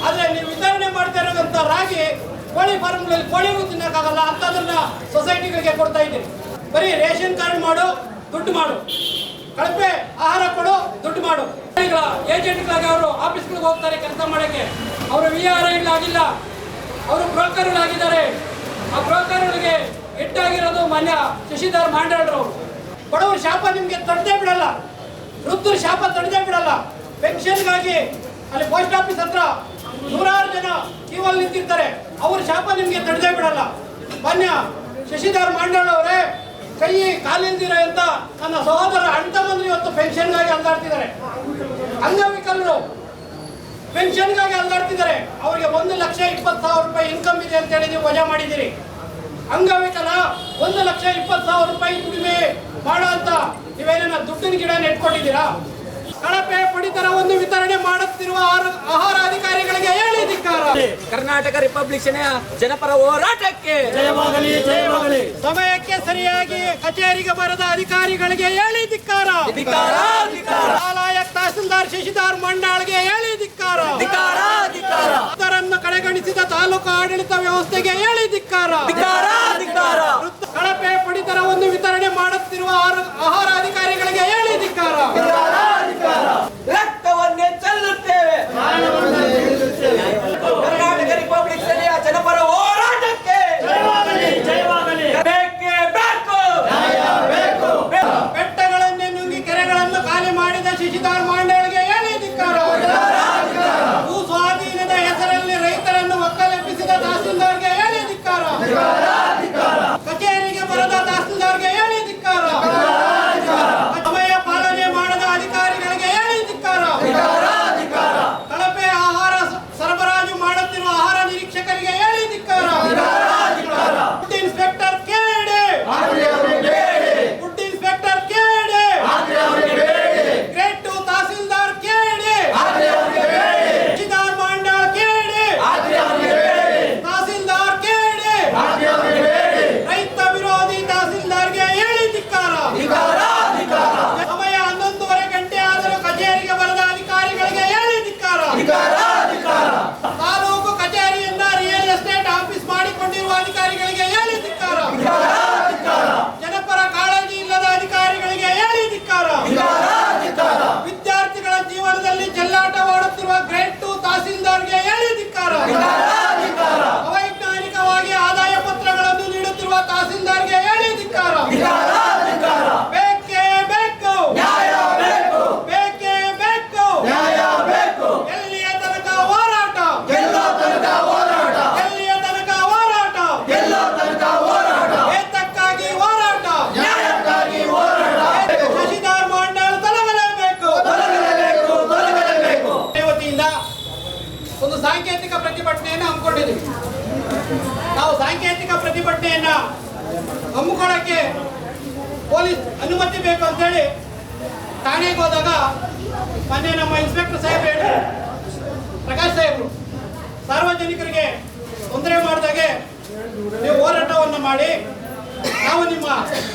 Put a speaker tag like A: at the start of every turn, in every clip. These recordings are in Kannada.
A: ಆದ್ರೆ ನೀವು ವಿತರಣೆ ಮಾಡ್ತಾ ಇರೋದಂತ ರಾಗಿ ಕೋಳಿ ಫಾರ್ಮ್ಗಳಲ್ಲಿ ಕೋಳಿಗೂ ತಿನ್ನಕ್ಕಾಗಲ್ಲ ಅಂತದನ್ನ ಸೊಸೈಟಿಗಳಿಗೆ ಕೊಡ್ತಾ ಇದ್ದೀರಿ. ಬರೀ ರೇಷನ್ ಕಾರ್ಡ್ ಮಾಡು, ದುಡ್ಡು ಮಾಡು, ಕಳಪೆ ಆಹಾರ ಕೊಡು, ದುಡ್ಡು ಮಾಡು. ಏಜೆಂಟ್ಗಳಾಗಿ ಅವರು ಆಫೀಸ್ಗಳಿಗೆ ಹೋಗ್ತಾರೆ ಕೆಲಸ ಮಾಡಕ್ಕೆ. ಅವರು ವಿಆರ್ಐಗಳಾಗಿಲ್ಲ, ಅವರು ಬ್ರೋಕರ್ಗಳಾಗಿದ್ದಾರೆ. ಆ ಬ್ರೋಕರ್ಗಳಿಗೆ ಇಟ್ಟಾಗಿರೋದು ಮಾನ್ಯ ಶಶಿಧರ್ ಮಂಡಾಳ್ರು. ಬಡವರ ಶಾಪ ನಿಮ್ಗೆ ತಡೆದೇ ಬಿಡಲ್ಲ, ವೃದ್ಧರ ಶಾಪ ತಡೆದೇ ಬಿಡಲ್ಲ. ಪೆನ್ಷನ್ಗಾಗಿ ಅಲ್ಲಿ ಪೋಸ್ಟ್ ಆಫೀಸ್ ಹತ್ರ ನೂರಾರು ಜನ ಕ್ಯೂವಲ್ಲಿ ನಿಂತಿರ್ತಾರೆ, ಅವ್ರ ಶಾಪ ನಿಮ್ಗೆ ತಡೆದೇ ಬಿಡಲ್ಲ. ಮಾನ್ಯ ಶಶಿಧರ್ ಮಂಡಾಳ್ ಅವರೇ, ಕೈ ಕಾಲಿಲ್ದಿರೋ ಅಂತ ನನ್ನ ಸಹೋದರ ಅಣ್ತಮ್ಮಂದ್ರು ಇವತ್ತು ಪೆನ್ಷನ್ಗಾಗಿ ಅಲ್ದಾಡ್ತಿದ್ದಾರೆ. ಅಂಗವಿಕಲರು ಪೆನ್ಷನ್ಗಾಗಿ ಅಲ್ದಾಡ್ತಿದ್ದಾರೆ. ಅವರಿಗೆ 1,20,000 ರೂಪಾಯಿ ಇನ್ಕಮ್ ಇದೆ ಅಂತ ಹೇಳಿ ನೀವು ವಜಾ ಮಾಡಿದ್ದೀರಿ. ಅಂಗವಿಕಲ 1,20,000 ರೂಪಾಯಿ ದುಡಿಮೆ ಮಾಡೋ ಅಂತ ನೀವೇನ ದುಡ್ಡಿನ ಗಿಡ ನೆಟ್ಕೊಂಡಿದ್ದೀರಾ? ಕಳಪೆ ಪಡಿತರವನ್ನು ವಿತರಣೆ ಮಾಡುತ್ತಿರುವ ಆಹಾರ ಅಧಿಕಾರಿಗಳಿಗೆ ಹೇಳಿ ಧಿಕ್ಕಾರ.
B: ಕರ್ನಾಟಕ ರಿಪಬ್ಲಿಕ್ ಸೇನೆಯ ಜನಪರ ಹೋರಾಟಕ್ಕೆ
C: ಜಯವಾಗಲಿ, ಜಯವಾಗಲಿ.
A: ಸಮಯಕ್ಕೆ ಸರಿಯಾಗಿ ಕಚೇರಿಗೆ ಬರದ ಅಧಿಕಾರಿಗಳಿಗೆ ಹೇಳಿ ಧಿಕ್ಕಾರ. ನಾಲಾಯಕ್ ತಹಸೀಲ್ದಾರ್ ಶಶಿಧರ್ ಮಂಡಾಳ್ಗೆ ಹೇಳಿ ಧಿಕ್ಕಾರ. ವೃದ್ಧರನ್ನು ಕಡೆಗಣಿಸಿದ ತಾಲೂಕು ಆಡಳಿತ ವ್ಯವಸ್ಥೆಗೆ ಹೇಳಿ ಧಿಕ್ಕಾರ. ಕಳಪೆ ಪಡಿತರವನ್ನು ವಿತರಣೆ ಮಾಡುತ್ತಿರುವ ಆಹಾರ ಅಧಿಕಾರಿಗಳಿಗೆ ಹೇಳಿ ಧಿಕ್ಕಾರ.
B: ರಕ್ತವನ್ನೇ ಚೆಲ್ಲುತ್ತೇವೆ. ಕರ್ನಾಟಕ ರಿಪಬ್ಲಿಕ್ ಸೇನೆಯ ಜನಪರ ಹೋರಾಟಕ್ಕೆ ಬೇಕೇ ಬೇಕು.
A: ಬೆಟ್ಟಗಳನ್ನೇ ನುಂಗಿ ಕೆರೆಗಳನ್ನು ಖಾಲಿ ಮಾಡಿದ ಶಶಿಧರ್ ಮಂಡಾಳ್ಗೆ ಹೇಳಿ ಧಿಕ್ಕಾರ. ಭೂ ಸ್ವಾಧೀನದ ಹೆಸರಲ್ಲಿ ರೈತರನ್ನು ಒಕ್ಕಲೆಬ್ಬಿಸಿದ ತಹಸೀಲ್ದಾರ್ಗೆ ಹೇಳಿ ಧಿಕ್ಕಾರ. ಕಚೇರಿಗೆ ಬರದ ತಹಸೀಲ್ದಾರ್ಗೆ ಹೇಳಿ ಧಿಕ್ಕಾರ. ಸಮಯ ಪಾಲನೆ ಮಾಡದ ಅಧಿಕಾರಿಗಳಿಗೆ ಹೇಳಿ ಧಿಕ್ಕಾರ. ಕಳಪೆ ಆಹಾರ ಸರಬರಾಜು ಮಾಡುತ್ತಿರುವ ಆಹಾರ ನಿರೀಕ್ಷಕರಿಗೆ ಹೇಳಿ ಧಿಕ್ಕಾರ. ಫುಡ್ ಇನ್ಸ್ಪೆಕ್ಟರ್ ಕೇಡೆ, ಫುಡ್ ಇನ್ಸ್ಪೆಕ್ಟರ್ ಕೇಡೆ, ಗ್ರೇಡ್ 2 ತಹಸೀಲ್ದಾರ್ ಕೇಡೆ, ಶಶಿಧರ್ ಮಂಡಾಳ್ ಕೇಡೆ, ತಹಸೀಲ್ದಾರ್ ಕೇಡೆ, ರೈತ ವಿರೋಧಿ ತಹಸೀಲ್ದಾರ್ಗೆ ಹೇಳಿ ಧಿಕ್ಕಾರ. ಸಮಯ 11:30 ಗಂಟೆ ಆದರೂ ಕಚೇರಿಗೆ ಬರದ ಅಧಿಕಾರಿಗಳಿಗೆ ಹೇಳಿ ಧಿಕ್ಕಾರ. ತಾಲೂಕು ಕಚೇರಿಯನ್ನ ರಿಯಲ್ ಎಸ್ಟೇಟ್ ಆಫೀಸ್ ಮಾಡಿಕೊಂಡಿರುವ ಅಧಿಕಾರಿಗಳಿಗೆ ಹೇಳಿ ಧಿಕ್ಕಾರ. ಜನಪರ ಕಾಳಜಿ ಇಲ್ಲದ ಅಧಿಕಾರಿಗಳಿಗೆ ಹೇಳಿ ಧಿಕ್ಕಾರ. ವಿದ್ಯಾರ್ಥಿಗಳ ಜೀವನದಲ್ಲಿ ಚೆಲ್ಲಾಟವಾಡುತ್ತಿರುವ ಗ್ರೇಡ್ 2 ತಹಸೀಲ್ದಾರ್ಗೆ ಹೇಳಿ ಧಿಕ್ಕಾರ. ಅವೈಜ್ಞಾನಿಕವಾಗಿ ಆದಾಯ ಪತ್ರಗಳನ್ನು ನೀಡುತ್ತಿರುವ ತಹಸೀಲ್ದಾರ್ಗೆ ಹೇಳಿ ಧಿಕ್ಕಾರ. ಬೇಕೇ ಬೇಕು, ಬೇಕೇ ಬೇಕು. ಎಲ್ಲಿಯ ತನಕ ಹೋರಾಟ, ಎಲ್ಲಿಯ ತನಕ ಹೋರಾಟ, ಏತಕ್ಕಾಗಿ ಹೋರಾಟ, ಶಶಿಧರ್ ಮಂಡಾಳ್ ತೊಲಗಲೇಬೇಕು. ವತಿಯಿಂದ ಒಂದು ಸಾಂಕೇತಿಕ ಪ್ರತಿಭಟನೆಯನ್ನು ಹಮ್ಮಿಕೊಂಡಿದ್ದೀವಿ. ನಾವು ಸಾಂಕೇತಿಕ ಪ್ರತಿಭಟನೆಯನ್ನ ಹಮ್ಮಿಕೊಳ್ಳಕ್ಕೆ ಪೊಲೀಸ್ ಅನುಮತಿ ಬೇಕು ಅಂತೇಳಿ ಠಾಣೆಗೆ ಹೋದಾಗ ಮೊನ್ನೆ ನಮ್ಮ ಇನ್ಸ್ಪೆಕ್ಟರ್ ಸಾಹೇಬ್ ಹೇಳಿದ್ರು, ಪ್ರಕಾಶ್ ಸಾಹೇಬರು, ಸಾರ್ವಜನಿಕರಿಗೆ ತೊಂದರೆ ಮಾಡಿದಾಗೆ ನೀವು ಹೋರಾಟವನ್ನು ಮಾಡಿ, ನಾವು ನಿಮ್ಮ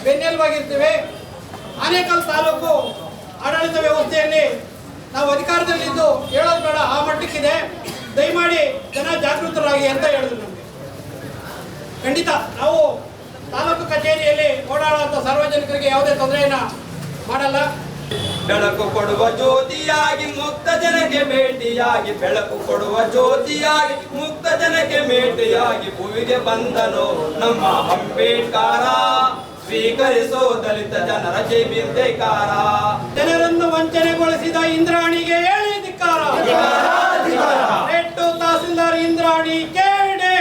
A: ಬೆನ್ನೆಲುಬಾಗಿರ್ತೀವಿ. ಆನೇಕಲ್ ತಾಲೂಕು ಆಡಳಿತ ವ್ಯವಸ್ಥೆಯಲ್ಲಿ ನಾವು ಅಧಿಕಾರದಲ್ಲಿದ್ದು ಹೇಳೋದು ಬೇಡ, ಆ ಮಟ್ಟಕ್ಕಿದೆ. ದಯಮಾಡಿ ಜನ ಜಾಗೃತರಾಗಿ ಅಂತ ಹೇಳಿದ್ರು ನಮಗೆ. ಖಂಡಿತ ನಾವು ತಾಲೂಕು ಕಚೇರಿಯಲ್ಲಿ ಓಡಾಡುವಂಥ ಸಾರ್ವಜನಿಕರಿಗೆ ಯಾವುದೇ ತೊಂದರೆಯನ್ನ ಮಾಡಲ್ಲ.
B: ಬೆಳಕು ಕೊಡುವ ಜ್ಯೋತಿಯಾಗಿ ಮುಕ್ತ ಜನಕ್ಕೆ ಭೇಟಿಯಾಗಿ, ಬೆಳಕು ಕೊಡುವ ಜ್ಯೋತಿಯಾಗಿ ಮುಕ್ತ ಜನಕ್ಕೆ ಭೇಟಿಯಾಗಿ, ಭೂಮಿಗೆ ಬಂದನು ನಮ್ಮ ಅಂಬೇಡ್ಕರ. ಸ್ವೀಕರಿಸೋ ದಲಿತ ಜನರ ಜೈಕಾರ.
A: ಜನರನ್ನು ವಂಚನೆಗೊಳಿಸಿದ ಇಂದ್ರಾಣಿಗೆ ಹೇಳಿ ಧಿಕ್ಕಾರ. ಗ್ರೇಡ್ 2 ತಹಸೀಲ್ದಾರ್ ಇಂದ್ರಾಣಿ ಕೇಡೆ,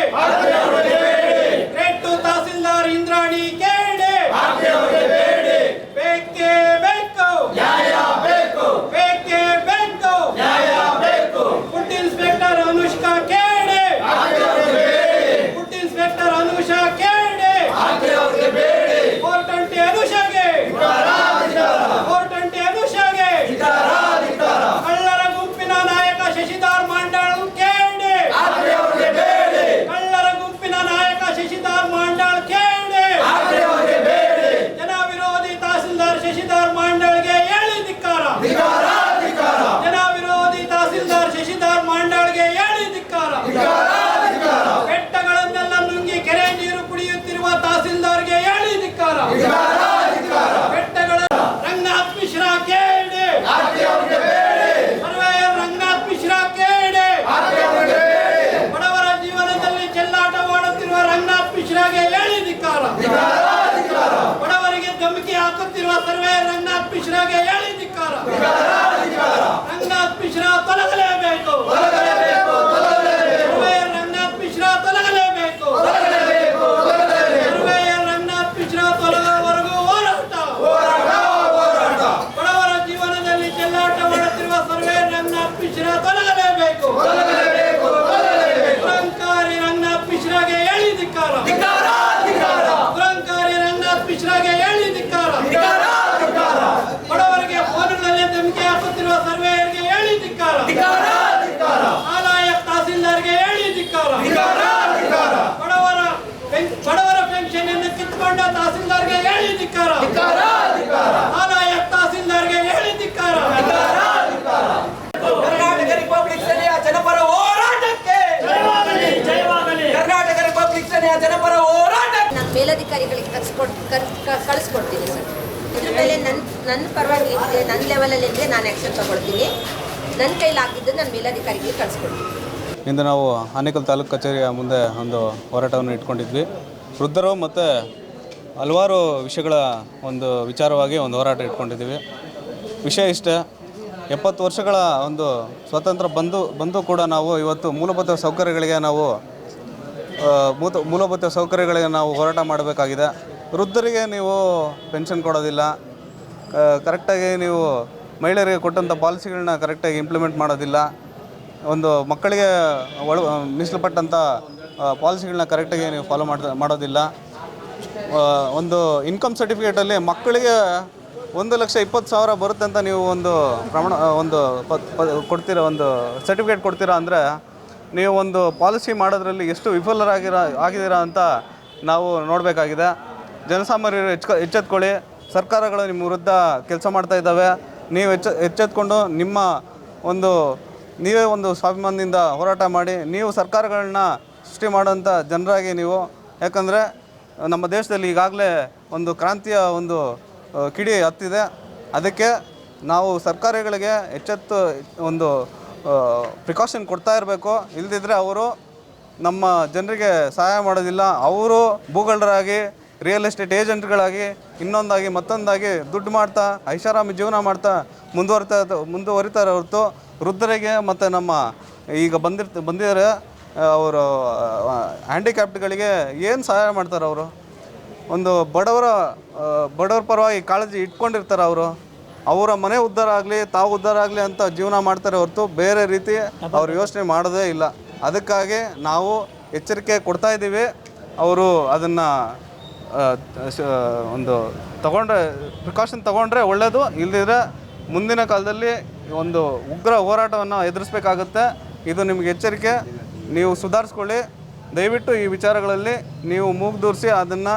A: ಗ್ರೇಡ್ 2 ತಹಸೀಲ್ದಾರ್ ಇಂದ್ರಾಣಿ ಕೇಡೆ. ಬೇಕೇ ಬೇಕು, ಬೇಕೇ ಬೇಕು. ಫುಡ್ ಇನ್ಸ್ಪೆಕ್ಟರ್ ಅನುಷ್ಕಾ ಕೇಡೆ, ಫುಡ್ ಇನ್ಸ್ಪೆಕ್ಟರ್ ಅನುಷಾ ಕೇಡೆ, 420 ಅನುಷಾಗೆ, 420 ಅನುಷಾಗೆ. ಕಳ್ಳ
D: ನನ್ನ ಪರವಾಗಿ ಇದೆ, ನನ್ನ ಲೆವೆಲಲ್ಲಿ ಇದ್ದರೆ ನಾನು ಆ್ಯಕ್ಷನ್ ತೊಗೊಳ್ತೀನಿ. ನನ್ನ ಕೈಲಾಗಿದ್ದು ನಾನು ಮೇಲಧಿಕಾರಿಗೆ ಕಳಿಸ್ಕೊಡ್ತೀನಿ.
E: ಇಂದು ನಾವು ಆನೇಕಲ್ ತಾಲೂಕು ಕಚೇರಿಯ ಮುಂದೆ ಒಂದು ಹೋರಾಟವನ್ನು ಇಟ್ಕೊಂಡಿದ್ವಿ. ವೃದ್ಧರು ಮತ್ತು ಹಲವಾರು ವಿಷಯಗಳ ಒಂದು ವಿಚಾರವಾಗಿ ಒಂದು ಹೋರಾಟ ಇಟ್ಕೊಂಡಿದ್ದೀವಿ. ವಿಷಯ ಇಷ್ಟೇ, 70 ವರ್ಷಗಳ ಒಂದು ಸ್ವಾತಂತ್ರ್ಯ ಬಂದು ಕೂಡ ನಾವು ಇವತ್ತು ಮೂಲಭೂತ ಸೌಕರ್ಯಗಳಿಗೆ ನಾವು ಹೋರಾಟ ಮಾಡಬೇಕಾಗಿದೆ. ವೃದ್ಧರಿಗೆ ನೀವು ಪೆನ್ಷನ್ ಕೊಡೋದಿಲ್ಲ, ಕರೆಕ್ಟಾಗಿ ನೀವು ಮಹಿಳೆಯರಿಗೆ ಕೊಟ್ಟಂಥ ಪಾಲಿಸಿಗಳನ್ನ ಕರೆಕ್ಟಾಗಿ ಇಂಪ್ಲಿಮೆಂಟ್ ಮಾಡೋದಿಲ್ಲ, ಒಂದು ಮಕ್ಕಳಿಗೆ ಮೀಸಲುಪಟ್ಟಂಥ ಪಾಲಿಸಿಗಳನ್ನ ಕರೆಕ್ಟಾಗಿ ನೀವು ಫಾಲೋ ಮಾಡೋದಿಲ್ಲ. ಒಂದು ಇನ್ಕಮ್ ಸರ್ಟಿಫಿಕೇಟಲ್ಲಿ ಮಕ್ಕಳಿಗೆ 1,20,000 ಬರುತ್ತೆ ಅಂತ ನೀವು ಒಂದು ಕೊಡ್ತೀರಾ, ಒಂದು ಸರ್ಟಿಫಿಕೇಟ್ ಕೊಡ್ತೀರಾ ಅಂದರೆ ನೀವು ಒಂದು ಪಾಲಿಸಿ ಮಾಡೋದ್ರಲ್ಲಿ ಎಷ್ಟು ಆಗಿದ್ದೀರಾ ಅಂತ ನಾವು ನೋಡಬೇಕಾಗಿದೆ. ಜನಸಾಮಾನ್ಯರು ಎಚ್ಚೆತ್ಕೊಳ್ಳಿ. ಸರ್ಕಾರಗಳು ನಿಮ್ಮ ವಿರುದ್ಧ ಕೆಲಸ ಮಾಡ್ತಾ ಇದ್ದಾವೆ. ನೀವು ಎಚ್ಚೆತ್ಕೊಂಡು ನೀವೇ ಒಂದು ಸ್ವಾಭಿಮಾನದಿಂದ ಹೋರಾಟ ಮಾಡಿ, ನೀವು ಸರ್ಕಾರಗಳನ್ನ ಸೃಷ್ಟಿ ಮಾಡೋಂಥ ಜನರಾಗಿ ನೀವು. ಯಾಕಂದರೆ ನಮ್ಮ ದೇಶದಲ್ಲಿ ಈಗಾಗಲೇ ಒಂದು ಕ್ರಾಂತಿಯ ಒಂದು ಕಿಡಿ ಹತ್ತಿದೆ. ಅದಕ್ಕೆ ನಾವು ಸರ್ಕಾರಗಳಿಗೆ ಎಚ್ಚೆತ್ತು ಒಂದು ಪ್ರಿಕಾಷನ್ ಕೊಡ್ತಾ ಇರಬೇಕು. ಇಲ್ಲದಿದ್ದರೆ ಅವರು ನಮ್ಮ ಜನರಿಗೆ ಸಹಾಯ ಮಾಡೋದಿಲ್ಲ. ಅವರು ಭೂಗಳ್ಳರಾಗಿ, ರಿಯಲ್ ಎಸ್ಟೇಟ್ ಏಜೆಂಟ್ಗಳಾಗಿ, ಇನ್ನೊಂದಾಗಿ ಮತ್ತೊಂದಾಗಿ ದುಡ್ಡು ಮಾಡ್ತಾ ಐಷಾರಾಮಿ ಜೀವನ ಮಾಡ್ತಾ ಮುಂದುವರಿತಾರೆ ಹೊರತು ವೃದ್ಧರಿಗೆ ಮತ್ತು ನಮ್ಮ ಈಗ ಬಂದಿದ್ದಾರೆ ಅವರು ಹ್ಯಾಂಡಿಕ್ಯಾಪ್ಟ್ಗಳಿಗೆ ಏನು ಸಹಾಯ ಮಾಡ್ತಾರೆ? ಅವರು ಒಂದು ಬಡವರ ಪರವಾಗಿ ಕಾಳಜಿ ಇಟ್ಕೊಂಡಿರ್ತಾರೆ. ಅವರ ಮನೆ ಉದ್ಧಾರ ಆಗಲಿ, ತಾವು ಉದ್ಧಾರ ಆಗಲಿ ಅಂತ ಜೀವನ ಮಾಡ್ತಾರೆ ಹೊರತು ಬೇರೆ ರೀತಿ ಅವ್ರು ಯೋಚನೆ ಮಾಡೋದೇ ಇಲ್ಲ. ಅದಕ್ಕಾಗಿ ನಾವು ಎಚ್ಚರಿಕೆ ಕೊಡ್ತಾ ಇದ್ದೀವಿ. ಅವರು ಅದನ್ನು ಒಂದು ಪ್ರಿಕಾಷನ್ ತಗೊಂಡ್ರೆ ಒಳ್ಳೆಯದು. ಇಲ್ಲದಿದ್ದರೆ ಮುಂದಿನ ಕಾಲದಲ್ಲಿ ಒಂದು ಉಗ್ರ ಹೋರಾಟವನ್ನು ಎದುರಿಸಬೇಕಾಗುತ್ತೆ. ಇದು ನಿಮಗೆ ಎಚ್ಚರಿಕೆ. ನೀವು ಸುಧಾರಿಸ್ಕೊಳ್ಳಿ. ದಯವಿಟ್ಟು ಈ ವಿಚಾರಗಳಲ್ಲಿ ನೀವು ಮೂಗುದೂರಿಸಿ ಅದನ್ನು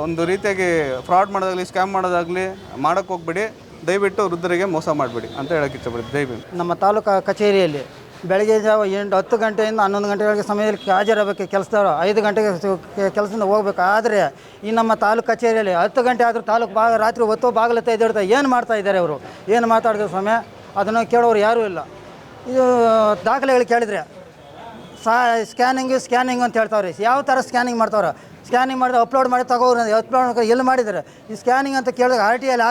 E: ಒಂದು ರೀತಿಯಾಗಿ ಫ್ರಾಡ್ ಮಾಡೋದಾಗಲಿ, ಸ್ಕ್ಯಾಮ್ ಮಾಡೋದಾಗಲಿ ಮಾಡೋಕ್ಕೆ ಹೋಗ್ಬೇಡಿ. ದಯವಿಟ್ಟು ವೃದ್ಧರಿಗೆ ಮೋಸ ಮಾಡಬೇಡಿ ಅಂತ ಹೇಳೋಕ್ಕೆ ಇಷ್ಟಪಡ್ತೀನಿ. ದಯವಿಟ್ಟು
F: ನಮ್ಮ ತಾಲೂಕು ಕಚೇರಿಯಲ್ಲಿ ಬೆಳಗ್ಗೆ ಜಾವ 10 ಗಂಟೆಯಿಂದ 11 ಗಂಟೆವರೆಗೆ ಸಮಯದಲ್ಲಿ ಹಾಜರಾಗಬೇಕು. ಕೆಲಸದವರು 5 ಗಂಟೆಗೆ ಕೆಲಸದಿಂದ ಹೋಗ್ಬೇಕು. ಆದರೆ ಈ ನಮ್ಮ ತಾಲೂಕು ಕಚೇರಿಯಲ್ಲಿ 10 ಗಂಟೆ ಆದರೂ ರಾತ್ರಿ ಹೊತ್ತು ಬಾಗಿಲು ತೆಗೆದಿಡ್ತಾರೆ. ಏನು ಮಾಡ್ತಾ ಇದ್ದಾರೆ ಅವರು? ಏನು ಮಾತಾಡಿದ್ರು ಸಮಯ ಅದನ್ನು ಕೇಳೋರು ಯಾರೂ ಇಲ್ಲ. ಇದು ದಾಖಲೆಗಳು ಕೇಳಿದರೆ ಸ್ಕ್ಯಾನಿಂಗ್ ಅಂತ ಹೇಳ್ತಾವ್ರಿ. ಯಾವ ಥರ ಸ್ಕ್ಯಾನಿಂಗ್ ಮಾಡ್ತಾವ್ರೆ? ಸ್ಕ್ಯಾನಿಂಗ್ ಮಾಡಿದ್ರೆ ಅಪ್ಲೋಡ್ ಮಾಡಿ ಅಪ್ಲೋಡ್ ಎಲ್ಲಿ ಮಾಡಿದ್ದಾರೆ? ಈ ಸ್ಕ್ಯಾನಿಂಗ್ ಅಂತ ಕೇಳಿದ್ರೆ RTIಯಲ್ಲಿ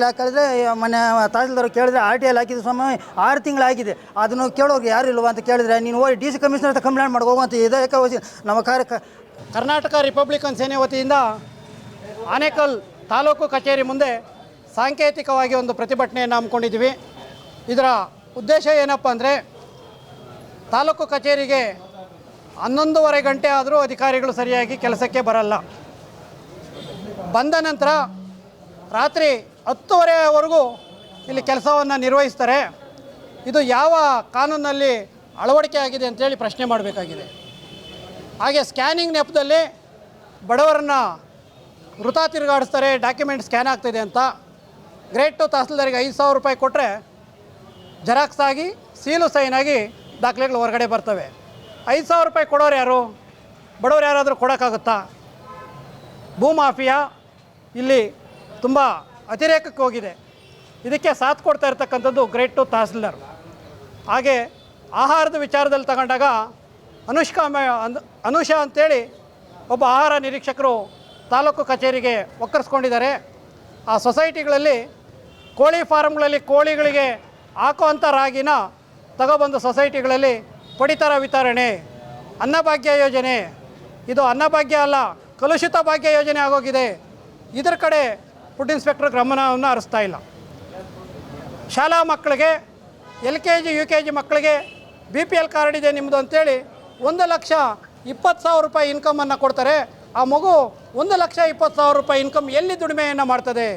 F: ಹಾಕಿದ್ರೆ ಮೊನ್ನೆ ತಹಸೀಲ್ದಾರ್ ಕೇಳಿದ್ರೆ RTIಯಲ್ಲಿ ಹಾಕಿದ ಸಮಯ 6 ತಿಂಗಳಾಗಿದೆ. ಅದನ್ನು ಕೇಳೋರಿಗೆ ಯಾರು ಇಲ್ವ ಅಂತ ಕೇಳಿದರೆ ನೀನು ಹೋಗಿ DC ಕಮಿಷನರ್ ಹತ್ರ ಕಂಪ್ಲೇಂಟ್ ಮಾಡಿ ಹೋಗುವಂಥ ಇದಕ್ಕೆ ನಮ್ಮ
A: ಕರ್ನಾಟಕ ರಿಪಬ್ಲಿಕನ್ ಸೇನೆ ವತಿಯಿಂದ ಆನೇಕಲ್ ತಾಲೂಕು ಕಚೇರಿ ಮುಂದೆ ಸಾಂಕೇತಿಕವಾಗಿ ಒಂದು ಪ್ರತಿಭಟನೆಯನ್ನು ಹಮ್ಮಿಕೊಂಡಿದ್ದೀವಿ. ಇದರ ಉದ್ದೇಶ ಏನಪ್ಪ ಅಂದರೆ, ತಾಲೂಕು ಕಚೇರಿಗೆ 11:30 ಗಂಟೆ ಆದರೂ ಅಧಿಕಾರಿಗಳು ಸರಿಯಾಗಿ ಕೆಲಸಕ್ಕೆ ಬರಲ್ಲ. ಬಂದ ನಂತರ ರಾತ್ರಿ 10:30ವರೆಗೂ ಇಲ್ಲಿ ಕೆಲಸವನ್ನು ನಿರ್ವಹಿಸ್ತಾರೆ. ಇದು ಯಾವ ಕಾನೂನಲ್ಲಿ ಅಳವಡಿಕೆ ಆಗಿದೆ ಅಂತೇಳಿ ಪ್ರಶ್ನೆ ಮಾಡಬೇಕಾಗಿದೆ. ಹಾಗೆ ಸ್ಕ್ಯಾನಿಂಗ್ ನೆಪದಲ್ಲಿ ಬಡವರನ್ನು ವೃಥಾ ತಿರುಗಾಡಿಸ್ತಾರೆ. ಡಾಕ್ಯುಮೆಂಟ್ ಸ್ಕ್ಯಾನ್ ಆಗ್ತಿದೆ ಅಂತ ಗ್ರೇಡ್ 2 ತಹಸೀಲ್ದಾರಿಗೆ 5,000 ರೂಪಾಯಿ ಕೊಟ್ಟರೆ ಜೆರಾಕ್ಸ್ ಆಗಿ ಸೀಲು ಸೈನಾಗಿ ದಾಖಲೆಗಳು ಹೊರಗಡೆ ಬರ್ತವೆ. 5,000 ರೂಪಾಯಿ ಕೊಡೋರು ಯಾರು? ಬಡವರು ಯಾರಾದರೂ ಕೊಡೋಕ್ಕಾಗುತ್ತಾ? ಭೂಮಾಫಿಯಾ ಇಲ್ಲಿ ತುಂಬ ಅತಿರೇಕಕ್ಕೆ ಹೋಗಿದೆ. ಇದಕ್ಕೆ ಸಾಥ್ ಕೊಡ್ತಾ ಇರ್ತಕ್ಕಂಥದ್ದು ಗ್ರೇಡ್ 2 ತಹಸೀಲ್ದಾರ್. ಹಾಗೆ ಆಹಾರದ ವಿಚಾರದಲ್ಲಿ ತಗೊಂಡಾಗ ಅನುಷಾ ಅಂತೇಳಿ ಒಬ್ಬ ಆಹಾರ ನಿರೀಕ್ಷಕರು ತಾಲೂಕು ಕಚೇರಿಗೆ ಒಕ್ಕರ್ಸ್ಕೊಂಡಿದ್ದಾರೆ. ಆ ಸೊಸೈಟಿಗಳಲ್ಲಿ ಕೋಳಿ ಫಾರ್ಮ್ಗಳಲ್ಲಿ ಕೋಳಿಗಳಿಗೆ ಹಾಕುವಂಥ ರಾಗಿನ ತಗೊಬಂದು ಸೊಸೈಟಿಗಳಲ್ಲಿ ಪಡಿತರ ವಿತರಣೆ, ಅನ್ನಭಾಗ್ಯ ಯೋಜನೆ, ಇದು ಅನ್ನಭಾಗ್ಯ ಅಲ್ಲ, ಕಲುಷಿತ ಭಾಗ್ಯ ಯೋಜನೆ ಆಗೋಗಿದೆ. ಇದರ ಕಡೆ ಫುಡ್ ಇನ್ಸ್ಪೆಕ್ಟರ್ ಗಮನವನ್ನು ಹರಿಸ್ತಾ ಇಲ್ಲ. ಶಾಲಾ ಮಕ್ಕಳಿಗೆ LKG UKG ಮಕ್ಕಳಿಗೆ BPL ಕಾರ್ಡ್ ಇದೆ ನಿಮ್ಮದು ಅಂತೇಳಿ 1,20,000 ರೂಪಾಯಿ ಇನ್ಕಮನ್ನು ಕೊಡ್ತಾರೆ. ಆ ಮಗು 1,20,000 ರೂಪಾಯಿ ಇನ್ಕಮ್ ಎಲ್ಲಿ ದುಡಿಮೆಯನ್ನು ಮಾಡ್ತದೆ?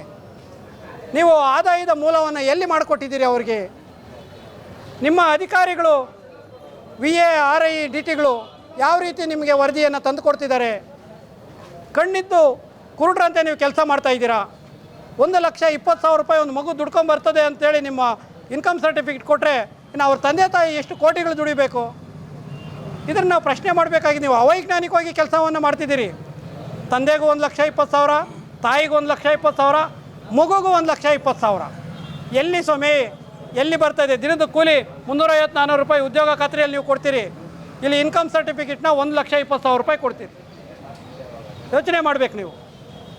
A: ನೀವು ಆದಾಯದ ಮೂಲವನ್ನು ಎಲ್ಲಿ ಮಾಡಿಕೊಟ್ಟಿದ್ದೀರಿ ಅವರಿಗೆ? ನಿಮ್ಮ ಅಧಿಕಾರಿಗಳು VA RI DTಗಳು ಯಾವ ರೀತಿ ನಿಮಗೆ ವರದಿಯನ್ನು ತಂದು ಕೊಡ್ತಿದ್ದಾರೆ? ಕಣ್ಣಿದ್ದು ಕುರುಡ್ರಂತೆ ನೀವು ಕೆಲಸ ಮಾಡ್ತಾ ಇದ್ದೀರಾ. 1,20,000 ರೂಪಾಯಿ ಒಂದು ಮಗು ದುಡ್ಕೊಂಬರ್ತದೆ ಅಂತೇಳಿ ನಿಮ್ಮ ಇನ್ಕಮ್ ಸರ್ಟಿಫಿಕೇಟ್ ಕೊಟ್ಟರೆ ಇನ್ನು ಅವ್ರ ತಂದೆ ತಾಯಿ ಎಷ್ಟು ಕೋಟಿಗಳು ದುಡಿಬೇಕು? ಇದನ್ನು ನಾವು ಪ್ರಶ್ನೆ ಮಾಡಬೇಕಾಗಿದೆ. ನೀವು ಅವೈಜ್ಞಾನಿಕವಾಗಿ ಕೆಲಸವನ್ನು ಮಾಡ್ತಿದ್ದೀರಿ. ತಂದೆಗೂ 1,20,000, ತಾಯಿಗೂ 1,20,000, ಮಗುಗೂ 1,20,000. ಎಲ್ಲಿ ಸ್ವಾಮಿ, ಎಲ್ಲಿ ಬರ್ತದೆ? ದಿನದ ಕೂಲಿ 350-400 ರೂಪಾಯಿ ಉದ್ಯೋಗ ಖಾತ್ರಿಯಲ್ಲಿ ನೀವು ಕೊಡ್ತೀರಿ, ಇಲ್ಲಿ ಇನ್ಕಮ್ ಸರ್ಟಿಫಿಕೇಟ್ನ 1,20,000 ರೂಪಾಯಿ ಕೊಡ್ತೀರಿ. ಯೋಚನೆ ಮಾಡಬೇಕು ನೀವು.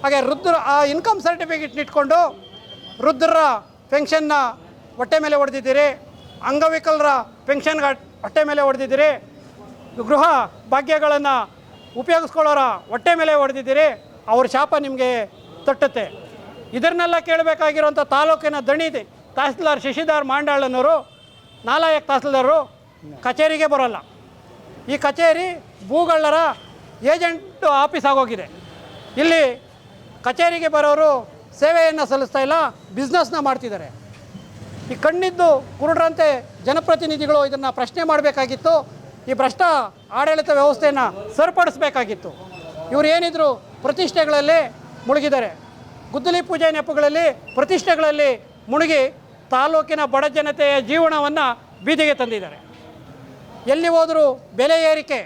A: ಹಾಗೆ ವೃದ್ಧರು ಆ ಇನ್ಕಮ್ ಸರ್ಟಿಫಿಕೇಟ್ನ ಇಟ್ಕೊಂಡು ವೃದ್ಧರ ಪೆನ್ಷನ್ನ ಹೊಟ್ಟೆ ಮೇಲೆ ಹೊಡೆದಿದ್ದೀರಿ, ಅಂಗವಿಕಲರ ಪೆನ್ಷನ್ಗೆ ಹೊಟ್ಟೆ ಮೇಲೆ ಹೊಡೆದಿದ್ದೀರಿ, ಗೃಹ ಭಾಗ್ಯಗಳನ್ನು ಉಪಯೋಗಿಸ್ಕೊಳ್ಳೋರ ಹೊಟ್ಟೆ ಮೇಲೆ ಹೊಡೆದಿದ್ದೀರಿ. ಅವ್ರ ಶಾಪ ನಿಮಗೆ ತಟ್ಟುತ್ತೆ. ಇದನ್ನೆಲ್ಲ ಕೇಳಬೇಕಾಗಿರೋಂಥ ತಾಲೂಕಿನ ದಣಿದೆ ತಹಸೀಲ್ದಾರ್ ಶಶಿಧರ್ ಮಾಂಡಾಳನವರು, ನಾಲಾಯಕ್ ತಹಸೀಲ್ದಾರರು ಕಚೇರಿಗೆ ಬರೋಲ್ಲ. ಈ ಕಚೇರಿ ಭೂಗಳ್ಳರ ಏಜೆಂಟ್ ಆಫೀಸ್ ಆಗೋಗಿದೆ. ಇಲ್ಲಿ ಕಚೇರಿಗೆ ಬರೋರು ಸೇವೆಯನ್ನು ಸಲ್ಲಿಸ್ತಾ ಇಲ್ಲ, ಬಿಸ್ನೆಸ್ನ ಮಾಡ್ತಿದ್ದಾರೆ. ಈ ಕಣ್ಣಿದ್ದು ಕುರುಡ್ರಂತೆ ಜನಪ್ರತಿನಿಧಿಗಳು ಇದನ್ನು ಪ್ರಶ್ನೆ ಮಾಡಬೇಕಾಗಿತ್ತು. ಈ ಭ್ರಷ್ಟ ಆಡಳಿತ ವ್ಯವಸ್ಥೆಯನ್ನು ಸರಿಪಡಿಸಬೇಕಾಗಿತ್ತು. ಇವರು ಏನಿದ್ರು ಪ್ರತಿಷ್ಠೆಗಳಲ್ಲಿ ಮುಳುಗಿದ್ದಾರೆ. ಗುದ್ದಲಿ ಪೂಜೆ ನೆಪಗಳಲ್ಲಿ ಪ್ರತಿಷ್ಠೆಗಳಲ್ಲಿ ಮುಳುಗಿ ತಾಲೂಕಿನ ಬಡ ಜನತೆಯ ಜೀವನವನ್ನು ಬೀದಿಗೆ ತಂದಿದ್ದಾರೆ. ಎಲ್ಲಿ ಹೋದರೂ ಬೆಲೆ ಏರಿಕೆ,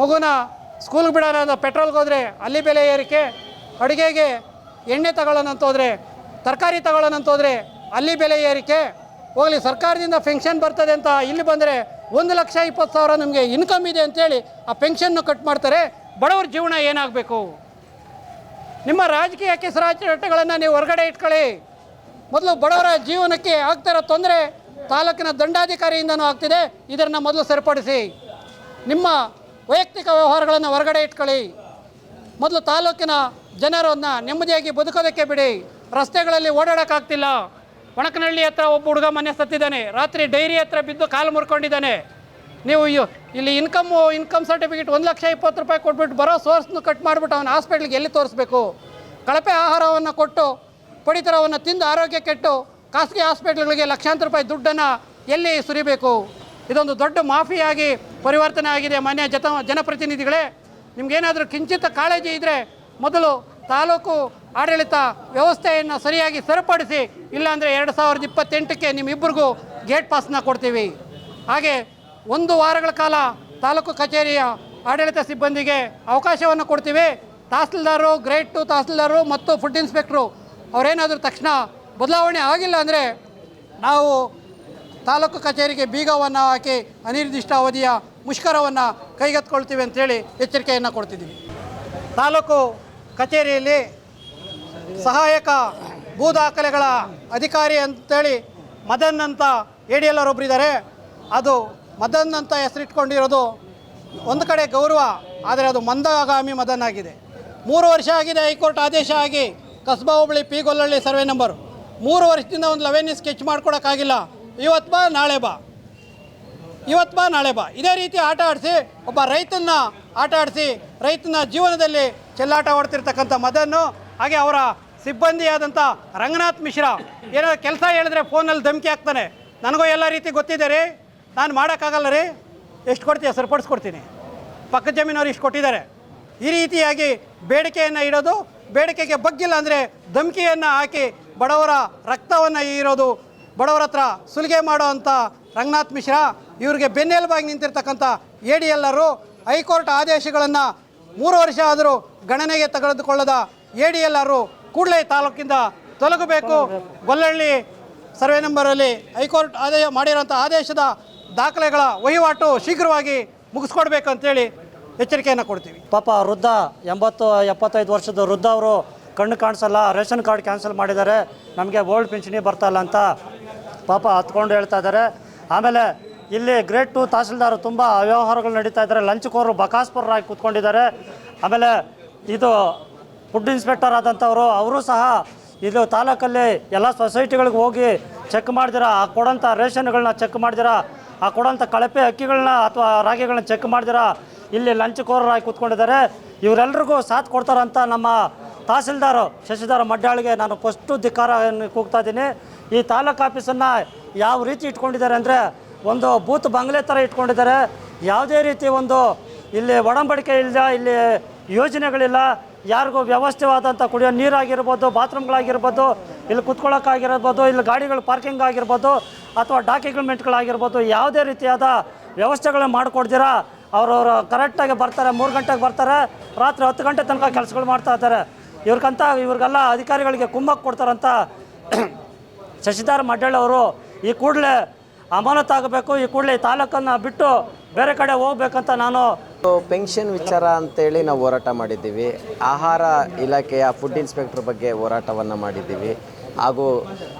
A: ಮಗುನ ಸ್ಕೂಲ್ಗೆ ಬಿಡೋಣ ಪೆಟ್ರೋಲ್ಗೆ ಹೋದರೆ ಅಲ್ಲಿ ಬೆಲೆ ಏರಿಕೆ, ಅಡುಗೆಗೆ ಎಣ್ಣೆ ತಗೊಳ್ಳೋಣಂತ ಹೋದರೆ, ತರಕಾರಿ ತಗೊಳ್ಳೋಣಂತ ಹೋದರೆ ಅಲ್ಲಿ ಬೆಲೆ ಏರಿಕೆ. ಹೋಗಲಿ, ಸರ್ಕಾರದಿಂದ ಪೆನ್ಷನ್ ಬರ್ತದೆ ಅಂತ ಇಲ್ಲಿ ಬಂದರೆ 1,20,000 ನಿಮಗೆ ಇನ್ಕಮ್ ಇದೆ ಅಂತೇಳಿ ಆ ಪೆನ್ಷನ್ನು ಕಟ್ ಮಾಡ್ತಾರೆ. ಬಡವ್ರ ಜೀವನ ಏನಾಗಬೇಕು? ನಿಮ್ಮ ರಾಜಕೀಯ ಕೆಸರಾಚರಣೆಗಳನ್ನು ನೀವು ಹೊರಗಡೆ ಇಟ್ಕೊಳ್ಳಿ. ಮೊದಲು ಬಡವರ ಜೀವನಕ್ಕೆ ಆಗ್ತಿರೋ ತೊಂದರೆ ತಾಲೂಕಿನ ದಂಡಾಧಿಕಾರಿಯಿಂದನೂ ಆಗ್ತಿದೆ, ಇದನ್ನು ಮೊದಲು ಸರಿಪಡಿಸಿ. ನಿಮ್ಮ ವೈಯಕ್ತಿಕ ವ್ಯವಹಾರಗಳನ್ನು ಹೊರಗಡೆ ಇಟ್ಕೊಳ್ಳಿ. ಮೊದಲು ತಾಲೂಕಿನ ಜನರನ್ನು ನೆಮ್ಮದಿಯಾಗಿ ಬದುಕೋದಕ್ಕೆ ಬಿಡಿ. ರಸ್ತೆಗಳಲ್ಲಿ ಓಡಾಡೋಕ್ಕಾಗ್ತಿಲ್ಲ. ಒಣಕನಹಳ್ಳಿ ಹತ್ರ ಒಬ್ಬ ಹುಡುಗ ಮನೆ ಸತ್ತಿದ್ದಾನೆ, ರಾತ್ರಿ ಡೈರಿ ಹತ್ರ ಬಿದ್ದು ಕಾಲು ಮುರ್ಕೊಂಡಿದ್ದಾನೆ. ನೀವು ಇಲ್ಲಿ ಇನ್ಕಮ್ ಸರ್ಟಿಫಿಕೇಟ್ 1,20,000 ರೂಪಾಯಿ ಕೊಟ್ಬಿಟ್ಟು ಬರೋ ಸೋರ್ಸ್ನು ಕಟ್ ಮಾಡಿಬಿಟ್ಟು ಅವನ ಹಾಸ್ಪಿಟ್ಲಿಗೆ ಎಲ್ಲಿ ತೋರಿಸ್ಬೇಕು? ಕಳಪೆ ಆಹಾರವನ್ನು ಕೊಟ್ಟು ಪಡಿತರವನ್ನು ತಿಂದು ಆರೋಗ್ಯ ಕೆಟ್ಟು ಖಾಸಗಿ ಹಾಸ್ಪಿಟ್ಲ್ಗಳಿಗೆ ಲಕ್ಷಾಂತರ ರೂಪಾಯಿ ದುಡ್ಡನ್ನು ಎಲ್ಲಿ ಸುರಿಬೇಕು? ಇದೊಂದು ದೊಡ್ಡ ಮಾಫಿಯಾಗಿ ಪರಿವರ್ತನೆ ಆಗಿದೆ. ಮಾನ್ಯ ಜನಪ್ರತಿನಿಧಿಗಳೇ, ನಿಮಗೇನಾದರೂ ಕಿಂಚಿತ್ತ ಕಾಳಜಿ ಇದ್ದರೆ ಮೊದಲು ತಾಲೂಕು ಆಡಳಿತ ವ್ಯವಸ್ಥೆಯನ್ನು ಸರಿಯಾಗಿ ಸರಿಪಡಿಸಿ. ಇಲ್ಲಾಂದರೆ 2028ಕ್ಕೆ ನಿಮ್ಮಿಬ್ಬರಿಗೂ ಗೇಟ್ ಪಾಸ್ನ ಕೊಡ್ತೀವಿ. ಹಾಗೆ 1 ವಾರಗಳ ಕಾಲ ತಾಲೂಕು ಕಚೇರಿಯ ಆಡಳಿತ ಸಿಬ್ಬಂದಿಗೆ ಅವಕಾಶವನ್ನು ಕೊಡ್ತೀವಿ. ತಹಸೀಲ್ದಾರು, ಗ್ರೇಡ್ 2 ತಹಸೀಲ್ದಾರು ಮತ್ತು ಫುಡ್ ಇನ್ಸ್ಪೆಕ್ಟ್ರು ಅವರೇನಾದರೂ ತಕ್ಷಣ ಬದಲಾವಣೆ ಆಗಿಲ್ಲ ಅಂದರೆ ನಾವು ತಾಲೂಕು ಕಚೇರಿಗೆ ಬೀಗವನ್ನು ಹಾಕಿ ಅನಿರ್ದಿಷ್ಟ ಅವಧಿಯ ಮುಷ್ಕರವನ್ನು ಕೈಗೆತ್ತಿಕೊಳ್ತೀವಿ ಅಂತೇಳಿ ಎಚ್ಚರಿಕೆಯನ್ನು ಕೊಡ್ತಿದ್ದೀವಿ. ತಾಲೂಕು ಕಚೇರಿಯಲ್ಲಿ ಸಹಾಯಕ ಭೂ ದಾಖಲೆಗಳ ಅಧಿಕಾರಿ ಅಂತೇಳಿ ಮದನ್ ಅಂತ ADL ಅವರೊಬ್ಬರು ಇದ್ದಾರೆ. ಅದು ಮದನ್ ಅಂತ ಹೆಸರಿಟ್ಕೊಂಡಿರೋದು ಒಂದು ಕಡೆ ಗೌರವ, ಆದರೆ ಅದು ಮಂದಗಾಮಿ ಮದನ್ ಆಗಿದೆ. 3 ವರ್ಷ ಆಗಿದೆ ಹೈಕೋರ್ಟ್ ಆದೇಶ ಆಗಿ ಕಸ್ಬಾ ಹೋಬಳಿ P. Gollahalli survey number. 3 ವರ್ಷದಿಂದ ಒಂದು 11 ಸ್ಕೆಚ್ ಮಾಡ್ಕೊಡೋಕ್ಕಾಗಿಲ್ಲ. ಇವತ್ತು ಬಾ ನಾಳೆ ಬಾ ಇದೇ ರೀತಿ ಆಟ ಆಡಿಸಿ ಒಬ್ಬ ರೈತನ ಆಟ ಆಡಿಸಿ ರೈತನ ಜೀವನದಲ್ಲಿ ಚೆಲ್ಲಾಟ ಹೊಡ್ತಿರ್ತಕ್ಕಂಥ ಮದನ್ನು, ಹಾಗೆ ಅವರ ಸಿಬ್ಬಂದಿಯಾದಂಥ ರಂಗನಾಥ್ ಮಿಶ್ರಾ ಏನಾದ್ರು ಕೆಲಸ ಹೇಳಿದ್ರೆ ಫೋನಲ್ಲಿ ಧಮಕಿ ಹಾಕ್ತಾನೆ. ನನಗೂ ಎಲ್ಲ ರೀತಿ ಗೊತ್ತಿದೆ ರೀ, ನಾನು ಮಾಡೋಕ್ಕಾಗಲ್ಲ ರೀ, ಎಷ್ಟು ಕೊಡ್ತೀಯ ಸರಿಪಡಿಸ್ಕೊಡ್ತೀನಿ, ಪಕ್ಕದ ಜಮೀನವ್ರು ಇಷ್ಟು ಕೊಟ್ಟಿದ್ದಾರೆ. ಈ ರೀತಿಯಾಗಿ ಬೇಡಿಕೆಯನ್ನು ಇಡೋದು, ಬೇಡಿಕೆಗೆ ಬಗ್ಗಿಲ್ಲ ಅಂದರೆ ಧಮಕಿಯನ್ನು ಹಾಕಿ ಬಡವರ ರಕ್ತವನ್ನು ಹೀರೋದು, ಬಡವರ ಹತ್ರ ಸುಲಿಗೆ ಮಾಡೋ ಅಂಥ ರಂಗನಾಥ್ ಮಿಶ್ರಾ ಇವರಿಗೆ ಬೆನ್ನೆಲುಬಾಗಿ ನಿಂತಿರ್ತಕ್ಕಂಥ ADLರು ಹೈಕೋರ್ಟ್ ಆದೇಶಗಳನ್ನು 3 ವರ್ಷ ಆದರೂ ಗಣನೆಗೆ ತೆಗೆದುಕೊಳ್ಳದ ADLರು ಕೂಡಲೇ ತಾಲೂಕಿಂದ ತೊಲಗಬೇಕು. ಗೊಲ್ಲಹಳ್ಳಿ ಸರ್ವೆ ನಂಬರಲ್ಲಿ ಹೈಕೋರ್ಟ್ ಮಾಡಿರೋಂಥ ಆದೇಶದ ದಾಖಲೆಗಳ ವಹಿವಾಟು ಶೀಘ್ರವಾಗಿ ಮುಗಿಸ್ಕೊಡ್ಬೇಕು ಅಂತೇಳಿ ಎಚ್ಚರಿಕೆಯನ್ನು ಕೊಡ್ತೀವಿ.
G: ಪಾಪ ವೃದ್ಧ 80-75 ವರ್ಷದ ವೃದ್ಧ ಅವರು ಕಣ್ಣು ಕಾಣಿಸಲ್ಲ, ರೇಷನ್ ಕಾರ್ಡ್ ಕ್ಯಾನ್ಸಲ್ ಮಾಡಿದ್ದಾರೆ, ನಮಗೆ ಓಲ್ಡ್ ಪಿಂಚಣಿ ಬರ್ತಾಯಿಲ್ಲ ಅಂತ ಪಾಪ ಹತ್ಕೊಂಡು ಹೇಳ್ತಾ ಇದ್ದಾರೆ. ಆಮೇಲೆ ಇಲ್ಲಿ ಗ್ರೇಡ್ 2 ತಹಸೀಲ್ದಾರ್ ತುಂಬ ಅವ್ಯವಹಾರಗಳು ನಡೀತಾ ಇದ್ದಾರೆ, ಲಂಚಕೋರು ಬಕಾಸ್ಪುರರಾಗಿ ಕೂತ್ಕೊಂಡಿದ್ದಾರೆ. ಆಮೇಲೆ ಇದು ಫುಡ್ ಇನ್ಸ್ಪೆಕ್ಟರ್ ಆದಂಥವರು ಅವರು ಸಹ ಇದು ತಾಲೂಕಲ್ಲಿ ಎಲ್ಲ ಸೊಸೈಟಿಗಳಿಗೆ ಹೋಗಿ ಚೆಕ್ ಮಾಡ್ದಿರ, ಆ ಕೊಡೋಂಥ ರೇಷನ್ಗಳನ್ನ ಚೆಕ್ ಮಾಡ್ದಿರ, ಆ ಕೊಡೋಂಥ ಕಳಪೆ ಅಕ್ಕಿಗಳನ್ನ ಅಥವಾ ರಾಗಿಗಳನ್ನ ಚೆಕ್ ಮಾಡ್ದಿರ ಇಲ್ಲಿ ಲಂಚಕೋರರಾಗಿ ಕೂತ್ಕೊಂಡಿದ್ದಾರೆ. ಇವರೆಲ್ಲರಿಗೂ ಸಾಥ್ ಕೊಡ್ತಾರಂತ ನಮ್ಮ ತಹಸೀಲ್ದಾರು ಶಶಿಧರ್ ಮಡ್ಯಾಳಿಗೆ ನಾನು ಫಸ್ಟು ಧಿಕ್ಕಾರವನ್ನು ಕೂಗ್ತಾ ಇದ್ದೀನಿ. ಈ ತಾಲೂಕು ಆಫೀಸನ್ನು ಯಾವ ರೀತಿ ಇಟ್ಕೊಂಡಿದ್ದಾರೆ ಅಂದರೆ ಒಂದು ಬೂತ್ ಬಂಗ್ಲೆ ಥರ ಇಟ್ಕೊಂಡಿದ್ದಾರೆ. ಯಾವುದೇ ರೀತಿ ಒಂದು ಇಲ್ಲಿ ಒಡಂಬಡಿಕೆ ಇಲ್ಲ, ಇಲ್ಲಿ ಯೋಜನೆಗಳಿಲ್ಲ, ಯಾರಿಗೂ ವ್ಯವಸ್ಥಿತವಾದಂಥ ಕುಡಿಯೋ ನೀರಾಗಿರ್ಬೋದು, ಬಾತ್ರೂಮ್ಗಳಾಗಿರ್ಬೋದು, ಇಲ್ಲಿ ಕುತ್ಕೊಳ್ಳೋಕ್ಕಾಗಿರ್ಬೋದು, ಇಲ್ಲಿ ಗಾಡಿಗಳು ಪಾರ್ಕಿಂಗ್ ಆಗಿರ್ಬೋದು ಅಥವಾ ಡಾಕ್ಯುಮೆಂಟ್ಗಳಾಗಿರ್ಬೋದು, ಯಾವುದೇ ರೀತಿಯಾದ ವ್ಯವಸ್ಥೆಗಳನ್ನ ಮಾಡಿಕೊಡ್ತೀರಾ ಅವರವರು ಕರೆಕ್ಟಾಗಿ ಬರ್ತಾರೆ, 3 ಗಂಟೆಗೆ ಬರ್ತಾರೆ, ರಾತ್ರಿ 10 ಗಂಟೆ ತನಕ ಕೆಲಸಗಳು ಮಾಡ್ತಾ ಇದ್ದಾರೆ. ಇವ್ರಿಗೆಲ್ಲ ಅಧಿಕಾರಿಗಳಿಗೆ ಕುಮ್ಮಕ್ಕು ಕೊಡ್ತಾರಂತ ಶಶಿಧರ್ ಮಂಡಲ್ ಅವರು ಈ ಕೂಡಲೇ ಅಮಾನತಾಗಬೇಕು, ಈ ಕೂಡಲೇ ಈ ತಾಲೂಕನ್ನು ಬಿಟ್ಟು ಬೇರೆ ಕಡೆ ಹೋಗ್ಬೇಕಂತ ನಾನು
H: ಪೆನ್ಷನ್ ವಿಚಾರ ಅಂತೇಳಿ ನಾವು ಹೋರಾಟ ಮಾಡಿದ್ದೀವಿ. ಆಹಾರ ಇಲಾಖೆಯ ಫುಡ್ ಇನ್ಸ್ಪೆಕ್ಟರ್ ಬಗ್ಗೆ ಹೋರಾಟವನ್ನು ಮಾಡಿದ್ದೀವಿ. ಹಾಗೂ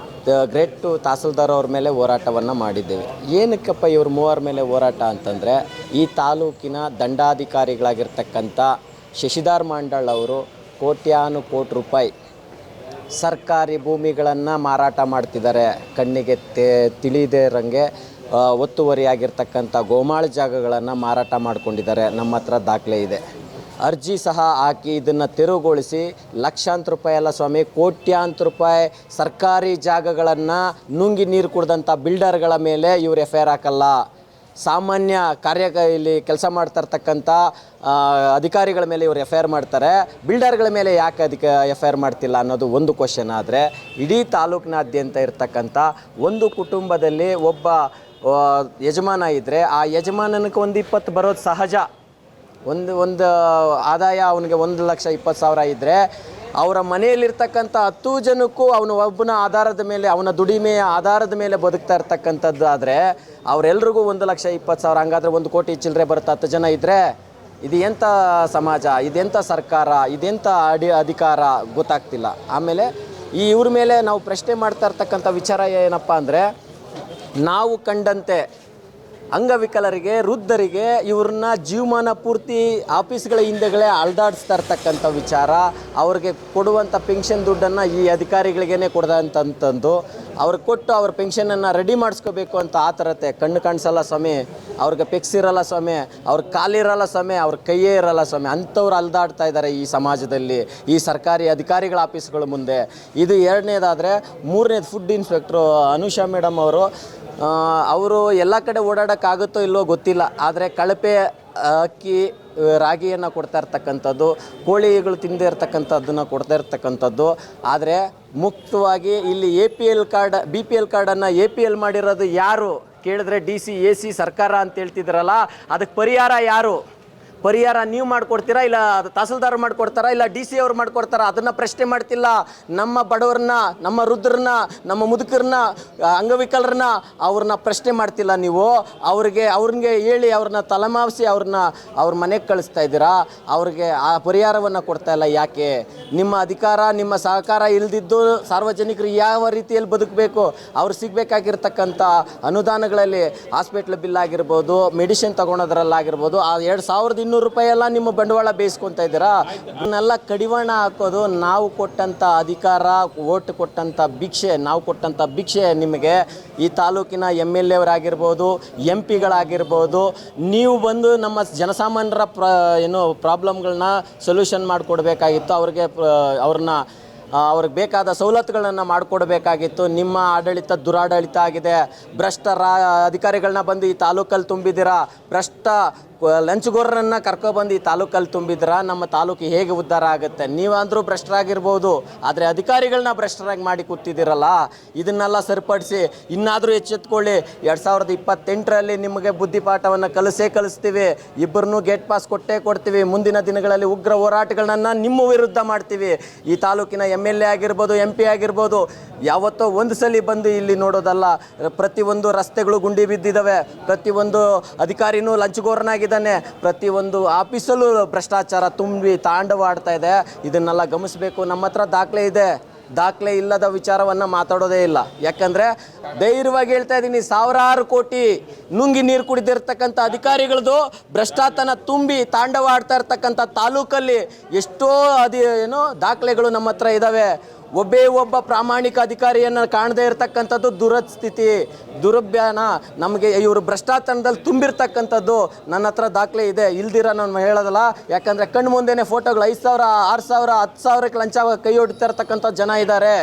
H: ಗ್ರೇಟ್ ಟು ತಹಸೀಲ್ದಾರ್ ಅವ್ರ ಮೇಲೆ ಹೋರಾಟವನ್ನು ಮಾಡಿದ್ದೇವೆ. ಏನಕ್ಕಪ್ಪ ಇವ್ರ ಮೂವರ ಮೇಲೆ ಹೋರಾಟ ಅಂತಂದರೆ, ಈ ತಾಲೂಕಿನ ದಂಡಾಧಿಕಾರಿಗಳಾಗಿರ್ತಕ್ಕಂಥ ಶಶಿಧರ್ ಮಂಡಲ್ ಅವರು ಕೋಟ್ಯಾನುಕೋಟಿ ರೂಪಾಯಿ ಸರ್ಕಾರಿ ಭೂಮಿಗಳನ್ನು ಮಾರಾಟ ಮಾಡ್ತಿದ್ದಾರೆ. ಕಣ್ಣಿಗೆ ತಿಳಿದಿರಂಗೆ ಒತ್ತುವರಿಯಾಗಿರ್ತಕ್ಕಂಥ ಗೋಮಾಳ ಜಾಗಗಳನ್ನು ಮಾರಾಟ ಮಾಡಿಕೊಂಡಿದ್ದಾರೆ. ನಮ್ಮ ಹತ್ರ ದಾಖಲೆ ಇದೆ. ಅರ್ಜಿ ಸಹ ಹಾಕಿ ಇದನ್ನು ತೆರವುಗೊಳಿಸಿ ಲಕ್ಷಾಂತರ ರೂಪಾಯಿ ಅಲ್ಲ ಸ್ವಾಮಿ, ಕೋಟ್ಯಾಂತರ ರೂಪಾಯಿ ಸರ್ಕಾರಿ ಜಾಗಗಳನ್ನು ನುಂಗಿ ನೀರು ಕುಡಿದಂಥ ಬಿಲ್ಡರ್ಗಳ ಮೇಲೆ ಇವರು FIR ಹಾಕಲ್ಲ. ಸಾಮಾನ್ಯ ಇಲ್ಲಿ ಕೆಲಸ ಮಾಡ್ತಾ ಇರ್ತಕ್ಕಂಥ ಅಧಿಕಾರಿಗಳ ಮೇಲೆ ಇವರು FIR ಮಾಡ್ತಾರೆ. ಬಿಲ್ಡರ್ಗಳ ಮೇಲೆ ಯಾಕೆ FIR ಮಾಡ್ತಿಲ್ಲ ಅನ್ನೋದು ಒಂದು ಕ್ವಶನ್. ಆದರೆ ಇಡೀ ತಾಲೂಕಿನಾದ್ಯಂತ ಇರ್ತಕ್ಕಂಥ ಒಂದು ಕುಟುಂಬದಲ್ಲಿ ಒಬ್ಬ ಯಜಮಾನ ಇದ್ದರೆ ಆ ಯಜಮಾನನಿಗೆ 120 ಬರೋದು ಸಹಜ. ಒಂದು ಆದಾಯ ಅವನಿಗೆ 1,20,000 ಇದ್ದರೆ ಅವರ ಮನೆಯಲ್ಲಿರ್ತಕ್ಕಂಥ 10 ಜನಕ್ಕೂ ಅವನು ಒಬ್ಬನ ಆಧಾರದ ಮೇಲೆ, ಅವನ ದುಡಿಮೆಯ ಆಧಾರದ ಮೇಲೆ ಬದುಕ್ತಾ ಇರ್ತಕ್ಕಂಥದ್ದು. ಆದರೆ ಅವರೆಲ್ರಿಗೂ 1,20,000, ಹಂಗಾದ್ರೆ 1 ಕೋಟಿ ಚಿಲ್ಲರೆ ಬರುತ್ತೆ 10 ಜನ ಇದ್ದರೆ. ಇದು ಎಂಥ ಸಮಾಜ, ಇದೆಂಥ ಸರ್ಕಾರ, ಇದೆಂಥ ಅಧಿಕಾರ ಗೊತ್ತಾಗ್ತಿಲ್ಲ. ಆಮೇಲೆ ಇವ್ರ ಮೇಲೆ ನಾವು ಪ್ರಶ್ನೆ ಮಾಡ್ತಾ ಇರ್ತಕ್ಕಂಥ ವಿಚಾರ ಏನಪ್ಪ ಅಂದರೆ, ನಾವು ಕಂಡಂತೆ ಅಂಗವಿಕಲರಿಗೆ, ವೃದ್ಧರಿಗೆ ಇವ್ರನ್ನ ಜೀವಮಾನ ಪೂರ್ತಿ ಆಫೀಸ್ಗಳ ಹಿಂದೆಗಳೇ ಅಲ್ದಾಡಿಸ್ತಾ ಇರ್ತಕ್ಕಂಥ ವಿಚಾರ. ಅವ್ರಿಗೆ ಕೊಡುವಂಥ ಪೆನ್ಷನ್ ದುಡ್ಡನ್ನು ಈ ಅಧಿಕಾರಿಗಳಿಗೇ ಕೊಡ್ದಂತಂದು ಅವ್ರಿಗೆ ಕೊಟ್ಟು ಅವ್ರ ಪೆನ್ಷನನ್ನು ರೆಡಿ ಮಾಡಿಸ್ಕೋಬೇಕು ಅಂತ ಆತರತೆ. ಕಣ್ಣು ಕಾಣಿಸಲ್ಲ ಸ್ವಾಮಿ, ಅವ್ರಿಗೆ ಪೆಕ್ಸ್ ಇರಲ್ಲ ಸ್ವಾಮಿ, ಅವ್ರ ಕಾಲಿರಲ್ಲ ಸ್ವಾಮಿ, ಅವ್ರ ಕೈಯೇ ಇರಲ್ಲ ಸ್ವಾಮಿ. ಅಂಥವ್ರು ಅಲ್ದಾಡ್ತಾ ಇದ್ದಾರೆ ಈ ಸಮಾಜದಲ್ಲಿ, ಈ ಸರ್ಕಾರಿ ಅಧಿಕಾರಿಗಳ ಆಫೀಸ್ಗಳ ಮುಂದೆ. ಇದು ಎರಡನೇದಾದರೆ, ಮೂರನೇದು ಫುಡ್ ಇನ್ಸ್ಪೆಕ್ಟ್ರು ಅನುಷಾ ಮೇಡಮ್ ಅವರು ಎಲ್ಲ ಕಡೆ ಓಡಾಡೋಕ್ಕಾಗುತ್ತೋ ಇಲ್ಲವೋ ಗೊತ್ತಿಲ್ಲ. ಆದರೆ ಕಳಪೆ ಅಕ್ಕಿ ರಾಗಿಯನ್ನು ಕೊಡ್ತಾ ಇರ್ತಕ್ಕಂಥದ್ದು, ಕೋಳಿಗಳು ತಿಂದೇ ಇರ್ತಕ್ಕಂಥದ್ದನ್ನು ಕೊಡ್ತಾ ಇರ್ತಕ್ಕಂಥದ್ದು. ಆದರೆ ಮುಕ್ತವಾಗಿ ಇಲ್ಲಿ APL ಕಾರ್ಡ್, BPL ಕಾರ್ಡನ್ನು APL ಮಾಡಿರೋದು ಯಾರು ಕೇಳಿದ್ರೆ DC AC ಸರ್ಕಾರ ಅಂತ ಹೇಳ್ತಿದ್ರಲ್ಲ, ಅದಕ್ಕೆ ಪರಿಹಾರ ಯಾರು? ಪರಿಹಾರ ನೀವು ಮಾಡಿಕೊಡ್ತೀರಾ, ಇಲ್ಲ ತಹಸೀಲ್ದಾರ್ ಮಾಡಿಕೊಡ್ತಾರಾ, ಇಲ್ಲ DC ಅವ್ರು ಮಾಡಿಕೊಡ್ತಾರಾ? ಅದನ್ನು ಪ್ರಶ್ನೆ ಮಾಡ್ತಿಲ್ಲ. ನಮ್ಮ ಬಡವ್ರನ್ನ, ನಮ್ಮ ವೃದ್ಧರನ್ನ, ನಮ್ಮ ಮುದುಕರನ್ನ, ಅಂಗವಿಕಲರನ್ನ ಅವ್ರನ್ನ ಪ್ರಶ್ನೆ ಮಾಡ್ತಿಲ್ಲ ನೀವು. ಅವ್ರಿಗೆ ಹೇಳಿ ಅವ್ರನ್ನ ತಲೆಮಾರಿಸಿ ಅವ್ರ ಮನೆಗೆ ಕಳಿಸ್ತಾ ಇದ್ದೀರಾ. ಅವ್ರಿಗೆ ಆ ಪರಿಹಾರವನ್ನು ಕೊಡ್ತಾ ಇಲ್ಲ. ಯಾಕೆ? ನಿಮ್ಮ ಅಧಿಕಾರ, ನಿಮ್ಮ ಸಹಕಾರ ಇಲ್ದಿದ್ದು ಸಾರ್ವಜನಿಕರು ಯಾವ ರೀತಿಯಲ್ಲಿ ಬದುಕಬೇಕು? ಅವ್ರು ಸಿಗಬೇಕಾಗಿರ್ತಕ್ಕಂಥ ಅನುದಾನಗಳಲ್ಲಿ ಹಾಸ್ಪಿಟ್ಲ್ ಬಿಲ್ ಆಗಿರ್ಬೋದು, ಮೆಡಿಸಿನ್ ತೊಗೊಳೋದ್ರಲ್ಲಾಗಿರ್ಬೋದು, ಆ 2,200 ರೂಪಾಯಿ ಎಲ್ಲ ನಿಮ್ಮ ಬಂಡವಾಳ ಬೇಯಿಸ್ಕೊತಾ ಇದ್ದೀರಾ. ಇದನ್ನೆಲ್ಲ ಕಡಿವಾಣ ಹಾಕೋದು ನಾವು ಕೊಟ್ಟಂಥ ಅಧಿಕಾರ, ಓಟ್ ಕೊಟ್ಟಂಥ ಭಿಕ್ಷೆ, ನಾವು ಕೊಟ್ಟಂಥ ಭಿಕ್ಷೆ ನಿಮಗೆ. ಈ ತಾಲೂಕಿನ MLA ಅವರಾಗಿರ್ಬೋದು, MP ಗಳಾಗಿರ್ಬೋದು, ನೀವು ಬಂದು ನಮ್ಮ ಜನಸಾಮಾನ್ಯರ ಪ್ರಾಬ್ಲಮ್ಗಳನ್ನ ಸೊಲ್ಯೂಷನ್ ಮಾಡಿಕೊಡ್ಬೇಕಾಗಿತ್ತು. ಅವ್ರಿಗೆ ಬೇಕಾದ ಸವಲತ್ತುಗಳನ್ನು ಮಾಡಿಕೊಡ್ಬೇಕಾಗಿತ್ತು. ನಿಮ್ಮ ಆಡಳಿತ ದುರಾಡಳಿತ ಆಗಿದೆ. ಅಧಿಕಾರಿಗಳನ್ನ ಬಂದು ಈ ತಾಲೂಕಲ್ಲಿ ತುಂಬಿದ್ದೀರಾ. ಲಂಚ್ಗೋರರನ್ನು ಕರ್ಕೊಬಂದು ಈ ತಾಲೂಕಲ್ಲಿ ತುಂಬಿದ್ರೆ ನಮ್ಮ ತಾಲೂಕು ಹೇಗೆ ಉದ್ಧಾರ ಆಗುತ್ತೆ? ನೀವಂದರೂ ಭ್ರಷ್ಟರಾಗಿರ್ಬೋದು, ಆದರೆ ಅಧಿಕಾರಿಗಳನ್ನ ಭ್ರಷ್ಟರಾಗಿ ಮಾಡಿ ಕೂತಿದ್ದೀರಲ್ಲ. ಇದನ್ನೆಲ್ಲ ಸರಿಪಡಿಸಿ ಇನ್ನಾದರೂ ಎಚ್ಚೆತ್ಕೊಳ್ಳಿ. 2028ರಲ್ಲಿ ನಿಮಗೆ ಬುದ್ಧಿಪಾಠವನ್ನು ಕಲಿಸ್ತೀವಿ. ಇಬ್ಬರನ್ನೂ ಗೇಟ್ ಪಾಸ್ ಕೊಡ್ತೀವಿ. ಮುಂದಿನ ದಿನಗಳಲ್ಲಿ ಉಗ್ರ ಹೋರಾಟಗಳನ್ನ ನಿಮ್ಮ ವಿರುದ್ಧ ಮಾಡ್ತೀವಿ. ಈ ತಾಲೂಕಿನ MLA ಆಗಿರ್ಬೋದು, MP ಆಗಿರ್ಬೋದು, ಯಾವತ್ತೋ ಒಂದು ಸಲ ಬಂದು ಇಲ್ಲಿ ನೋಡೋದಲ್ಲ. ಪ್ರತಿಯೊಂದು ರಸ್ತೆಗಳು ಗುಂಡಿ ಬಿದ್ದಿದ್ದಾವೆ, ಪ್ರತಿಯೊಂದು ಅಧಿಕಾರಿನೂ ಲಂಚಗೋರನಾಗಿದ್ದಾನೆ, ಪ್ರತಿಯೊಂದು ಆಫೀಸಲ್ಲೂ ಭ್ರಷ್ಟಾಚಾರ ತುಂಬಿ ತಾಂಡವಾಡ್ತಾ ಇದೆ. ಇದನ್ನೆಲ್ಲ ಗಮನಿಸಬೇಕು. ನಮ್ಮ ಹತ್ರ ದಾಖಲೆ ಇದೆ. ದಾಖಲೆ ಇಲ್ಲದ ವಿಚಾರವನ್ನು ಮಾತಾಡೋದೇ ಇಲ್ಲ. ಯಾಕಂದರೆ ಧೈರ್ಯವಾಗಿ ಹೇಳ್ತಾ ಇದ್ದೀನಿ, 1000 ಕೋಟಿ ನುಂಗಿ ನೀರು ಕುಡಿದಿರ್ತಕ್ಕಂಥ ಅಧಿಕಾರಿಗಳದು ಭ್ರಷ್ಟಾಚಾರ ತುಂಬಿ ತಾಂಡವಾಡ್ತಾ ಇರ್ತಕ್ಕಂಥ ತಾಲೂಕಲ್ಲಿ ಎಷ್ಟೋ ದಾಖಲೆಗಳು ನಮ್ಮ ಹತ್ರ ಇದ್ದಾವೆ. ಒಬ್ಬ ಪ್ರಾಮಾಣಿಕ ಅಧಿಕಾರಿಯನ್ನು ಕಾಣದೇ ಇರತಕ್ಕಂಥದ್ದು ದುರಸ್ಥಿತಿ, ದುರಭ್ಯಾನ. ನಮಗೆ ಇವರು ಭ್ರಷ್ಟಾಚಾರದಲ್ಲಿ ತುಂಬಿರ್ತಕ್ಕಂಥದ್ದು ನನ್ನ ಹತ್ರ ದಾಖಲೆ ಇದೆ. ಇಲ್ದಿರ ನಾನು ಹೇಳೋದಲ್ಲ. ಯಾಕಂದರೆ ಕಣ್ಣು ಮುಂದೆನೇ ಫೋಟೋಗಳು 5,000, 6,000, 10,000ಕ್ಕೆ ಲಂಚ ಕೈ ಹೊಡಿತಾ ಇರ್ತಕ್ಕಂಥ ಜನ ಇದ್ದಾರೆ.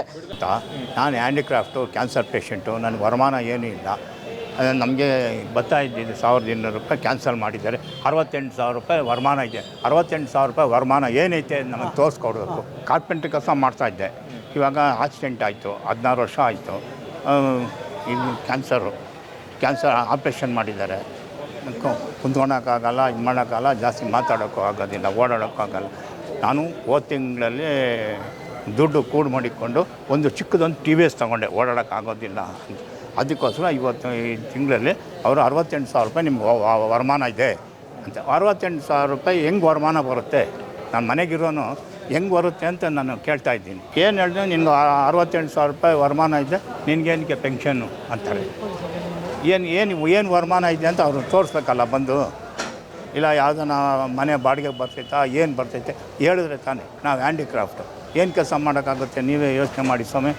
I: ನಾನು ಹ್ಯಾಂಡಿಕ್ರಾಫ್ಟು, ಕ್ಯಾನ್ಸರ್ ಪೇಷಂಟು, ನನಗೆ ವರಮಾನ ಏನೂ ಇಲ್ಲ. ನಮಗೆ ಬರ್ತಾ ಇದ್ದಿದ್ದು 1,200 ರೂಪಾಯಿ ಕ್ಯಾನ್ಸಲ್ ಮಾಡಿದ್ದಾರೆ. 68,000 ರೂಪಾಯಿ ವರಮಾನ ಇದೆ. 68,000 ರೂಪಾಯಿ ವರಮಾನ ಏನೈತೆ ನಮಗೆ ತೋರಿಸ್ಕೊಡ್ಬೇಕು. ಕಾರ್ಪೆಂಟ್ರಿ ಕೆಲಸ ಮಾಡ್ತಾಯಿದ್ದೆ. ಇವಾಗ ಆಕ್ಸಿಡೆಂಟ್ ಆಯಿತು, 16 ವರ್ಷ ಆಯಿತು. ಇದು ಕ್ಯಾನ್ಸರ್ ಆಪ್ರೇಷನ್ ಮಾಡಿದ್ದಾರೆ. ಕುಂತ್ಕೊಳಕ್ಕಾಗಲ್ಲ, ಇದು ಮಾಡೋಕ್ಕಾಗಲ್ಲ, ಜಾಸ್ತಿ ಮಾತಾಡೋಕ್ಕೂ ಆಗೋದಿಲ್ಲ, ಓಡಾಡೋಕ್ಕೂ ಆಗಲ್ಲ. ನಾನು ಹೋದ ತಿಂಗಳಲ್ಲಿ ದುಡ್ಡು ಕೂಡು ಮಾಡಿಕೊಂಡು ಒಂದು ಚಿಕ್ಕದೊಂದು ಟಿ ವಿ ಎಸ್ ತೊಗೊಂಡೆ, ಓಡಾಡೋಕ್ಕಾಗೋದಿಲ್ಲ ಅಂತ. ಅದಕ್ಕೋಸ್ಕರ ಇವತ್ತು ಈ ತಿಂಗಳಲ್ಲಿ ಅವರು 68,000 ರೂಪಾಯಿ ನಿಮ್ಗೆ ವರಮಾನ ಇದೆ ಅಂತ. 68,000 ರೂಪಾಯಿ ಹೆಂಗೆ ವರಮಾನ ಬರುತ್ತೆ? ನಾನು ಮನೆಗಿರೋನು ಹೆಂಗೆ ಬರುತ್ತೆ ಅಂತ ನಾನು ಕೇಳ್ತಾ ಇದ್ದೀನಿ. ಏನು ಹೇಳಿದೆ, ನಿನ್ಗೆ 68,000 ರೂಪಾಯಿ ವರಮಾನ ಇದೆ, ನಿನಗೇನಕ್ಕೆ ಪೆನ್ಷನ್ನು ಅಂತಾರೆ. ಏನು ವರಮಾನ ಇದೆ ಅಂತ ಅವರು ತೋರಿಸ್ಬೇಕಲ್ಲ ಬಂದು. ಇಲ್ಲ ಯಾವುದನ್ನ ಮನೆ ಬಾಡಿಗೆ ಬರ್ತೈತಾ, ಏನು ಬರ್ತೈತೆ ಹೇಳಿದ್ರೆ ತಾನೇ. ನಾವು ಹ್ಯಾಂಡಿಕ್ರಾಫ್ಟು ಏನು ಕೆಲಸ ಮಾಡೋಕ್ಕಾಗುತ್ತೆ, ನೀವೇ ಯೋಚನೆ ಮಾಡಿ ಸ್ವಾಮಿ.